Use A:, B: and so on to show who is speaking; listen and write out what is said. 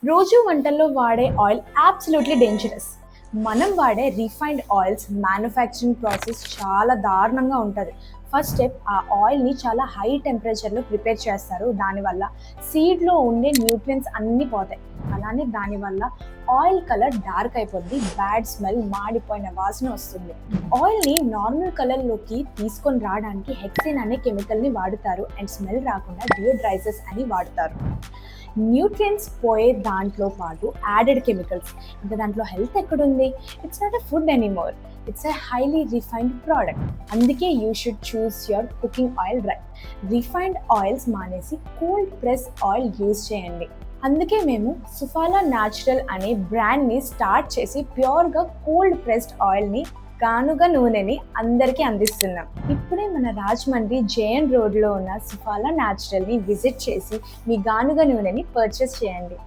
A: రోజు వంటల్లో వాడే ఆయిల్ అబ్సల్యూట్లీ డేంజరస్. మనం వాడే రిఫైన్డ్ ఆయిల్స్ మ్యానుఫ్యాక్చరింగ్ ప్రాసెస్ చాలా దారుణంగా ఉంటుంది. ఫస్ట్ స్టెప్, ఆ ఆయిల్ని చాలా హై టెంపరేచర్లో ప్రిపేర్ చేస్తారు. దానివల్ల సీడ్లో ఉండే న్యూట్రియన్స్ అన్నీ పోతాయి. అలానే దానివల్ల ఆయిల్ కలర్ డార్క్ అయిపోద్ది, బ్యాడ్ స్మెల్, మాడిపోయిన వాసన వస్తుంది. ఆయిల్ని నార్మల్ కలర్లోకి తీసుకొని రావడానికి హెక్సేన్ అనే కెమికల్ని వాడుతారు అండ్ స్మెల్ రాకుండా డియోడ్రైజర్స్ అని వాడతారు. న్యూట్రియన్స్ పోయే దాంట్లో పాటు యాడెడ్ కెమికల్స్, ఇంకా దాంట్లో హెల్త్ ఎక్కడుంది? It's not a food anymore, it's a highly refined product. అందుకే you should choose your cooking oil right. Refined oils మానేసి కోల్డ్ ప్రెస్ ఆయిల్ యూజ్ చేయండి. అందుకే మేము సుఫాలా న్యాచురల్ అనే బ్రాండ్ని స్టార్ట్ చేసి ప్యూర్గా కోల్డ్ ప్రెస్డ్ ఆయిల్ని, గానుగ నూనెని అందరికీ అందిస్తున్నాం. ఇప్పుడే మన రాజమండ్రి జేఎన్ రోడ్లో ఉన్న సుఫాలా న్యాచురల్ని విజిట్ చేసి మీ గానుగ నూనెని పర్చేస్ చేయండి.